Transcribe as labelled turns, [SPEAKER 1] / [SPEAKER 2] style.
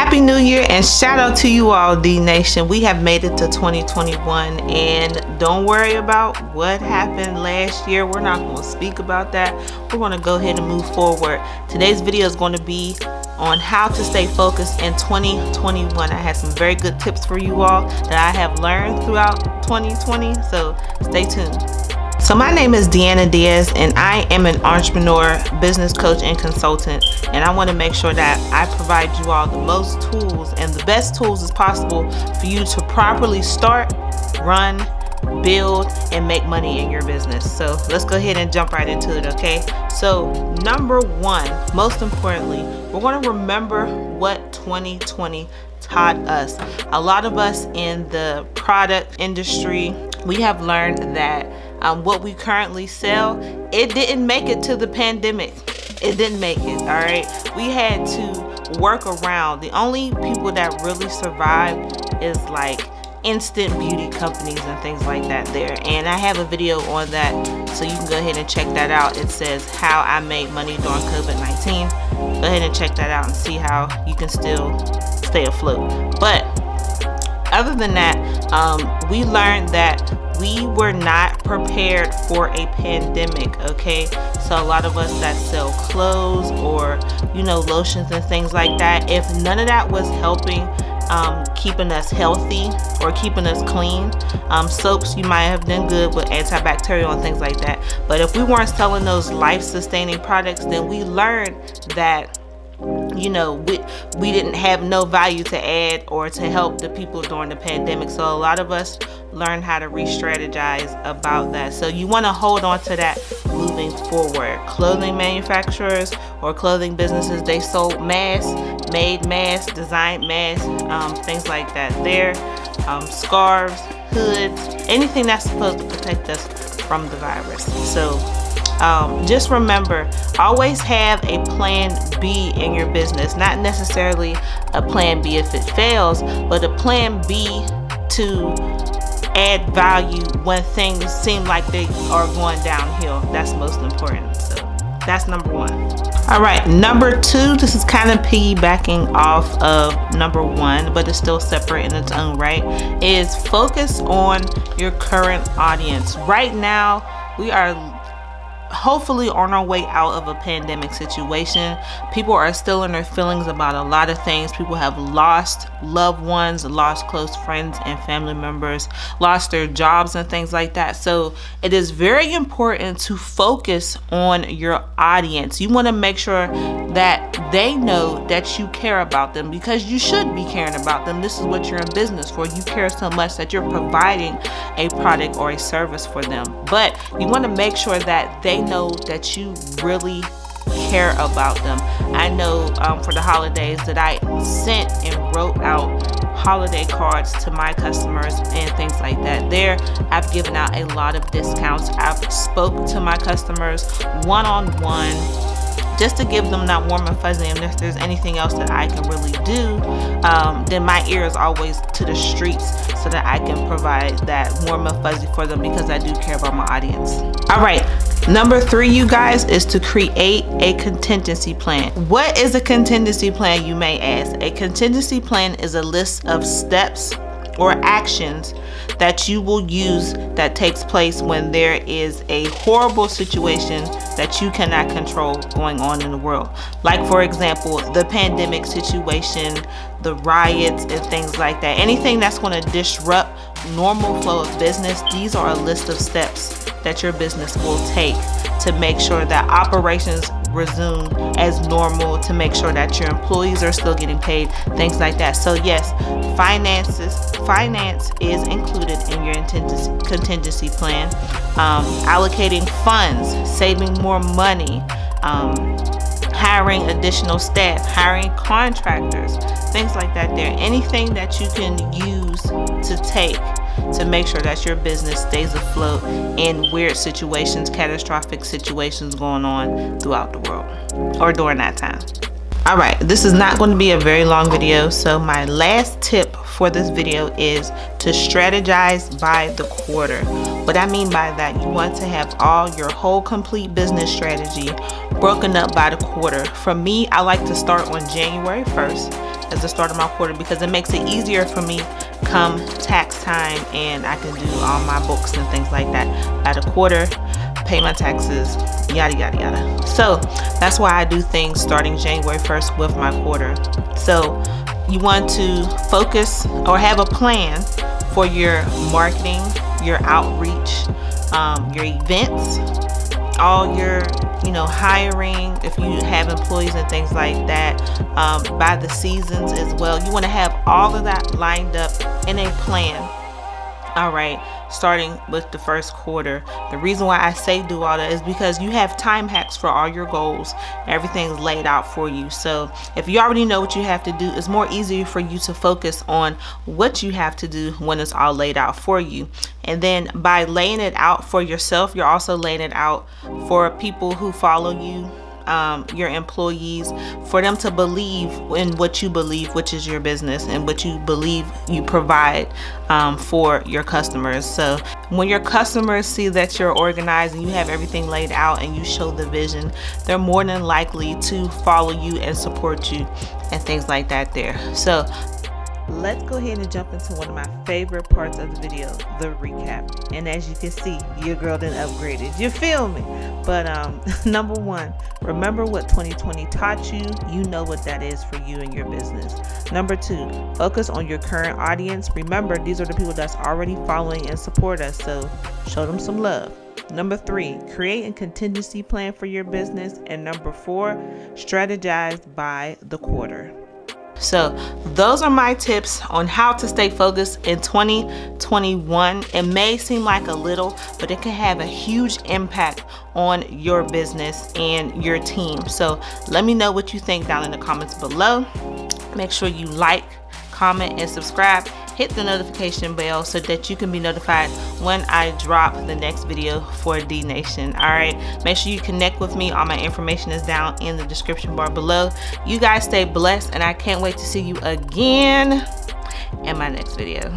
[SPEAKER 1] Happy New Year and shout out to you all, D Nation. We have made it to 2021 and don't worry about what happened last year. We're not going to speak about that. We're going to go ahead and move forward. Today's video is going to be on how to stay focused in 2021. I have some very good tips for you all that I have learned throughout 2020, so stay tuned. So my name is Deanna Diaz and I am an entrepreneur, business coach, and consultant, and I want to make sure that I provide you all the most tools and the best tools as possible for you to properly start, run, build, and make money in your business. So let's go ahead and jump right into it, okay? So number one, most importantly, we're going to remember what 2020 taught us. A lot of us in the product industry, we have learned that what we currently sell, it didn't make it to the pandemic. It didn't make it, all right? We had to work around. The only people that really survived is like instant beauty companies and things like that there. And I have a video on that, so you can go ahead and check that out. It says how I made money during COVID-19. Go ahead and check that out and see how you can still stay afloat. But other than that, we learned that we were not prepared for a pandemic, okay? So a lot of us that sell clothes or, lotions and things like that, if none of that was helping keeping us healthy or keeping us clean, soaps you might have done good with antibacterial and things like that. But if we weren't selling those life-sustaining products, then we learned that we didn't have no value to add or to help the people during the pandemic. So a lot of us learned how to re-strategize about that. So you want to hold on to that moving forward. Clothing manufacturers or clothing businesses, they sold masks, made masks, designed masks, things like that there. Scarves, hoods, anything that's supposed to protect us from the virus. So just remember, always have a plan B in your business. Not necessarily a plan B if it fails, but a plan B to add value when things seem like they are going downhill. That's most important. So that's number one. All right, number two, this is kind of piggybacking off of number one, but it's still separate in its own right, is focus on your current audience. Right now, we are hopefully on our way out of a pandemic situation. People are still in their feelings about a lot of things. People have lost loved ones, lost close friends and family members, lost their jobs and things like that. So it is very important to focus on your audience. You want to make sure that they know that you care about them, because you should be caring about them. This is what you're in business for. You care so much that you're providing a product or a service for them. But you want to make sure that they know that you really care about them. I know for the holidays that I sent and wrote out holiday cards to my customers and things like that there. I've given out a lot of discounts. I've spoke to my customers one-on-one, just to give them that warm and fuzzy. And if there's anything else that I can really do, then my ear is always to the streets so that I can provide that warm and fuzzy for them, because I do care about my audience. All right, number three, you guys, is to create a contingency plan. What is a contingency plan, you may ask? A contingency plan is a list of steps or actions that you will use that takes place when there is a horrible situation that you cannot control going on in the world. Like, for example, the pandemic situation, the riots and things like that. Anything that's going to disrupt normal flow of business, these are a list of steps that your business will take to make sure that operations resume as normal, to make sure that your employees are still getting paid, things like that. So yes, finance is included in your contingency plan. Allocating funds, saving more money, hiring additional staff, hiring contractors, things like that there. Anything that you can use to take to make sure that your business stays afloat in weird situations, catastrophic situations going on throughout the world or during that time. All right, this is not going to be a very long video, so my last tip for this video is to strategize by the quarter. What I mean by that, you want to have all your whole complete business strategy broken up by the quarter. For me, I like to start on January 1st as the start of my quarter, because it makes it easier for me come tax time, and I can do all my books and things like that by the quarter, pay my taxes, yada yada yada. So that's why I do things starting January 1st with my quarter. So you want to focus or have a plan for your marketing, your outreach, your events, all your hiring, if you have employees and things like that, by the seasons as well. You want to have all of that lined up in a plan. All right, starting with the first quarter. The reason why I say do all that is because you have time hacks for all your goals. Everything's laid out for you. So if you already know what you have to do, it's more easier for you to focus on what you have to do when it's all laid out for you. And then by laying it out for yourself, you're also laying it out for people who follow you, your employees, for them to believe in what you believe, which is your business, and what you believe you provide for your customers. So when your customers see that you're organized and you have everything laid out and you show the vision, they're more than likely to follow you and support you and things like that there. So let's go ahead and jump into one of my favorite parts of the video, the recap. And as you can see, your girl done upgraded. You feel me? But number one, remember what 2020 taught you. You know what that is for you and your business. Number two, focus on your current audience. Remember, these are the people that's already following and support us, so show them some love. Number three, create a contingency plan for your business. And number four, strategize by the quarter. So those are my tips on how to stay focused in 2021. It may seem like a little, but it can have a huge impact on your business and your team. So let me know what you think down in the comments below. Make sure you like, comment, and subscribe. Hit the notification bell so that you can be notified when I drop the next video for D Nation. All right, make sure you connect with me. All my information is down in the description bar below. You guys stay blessed, and I can't wait to see you again in my next video.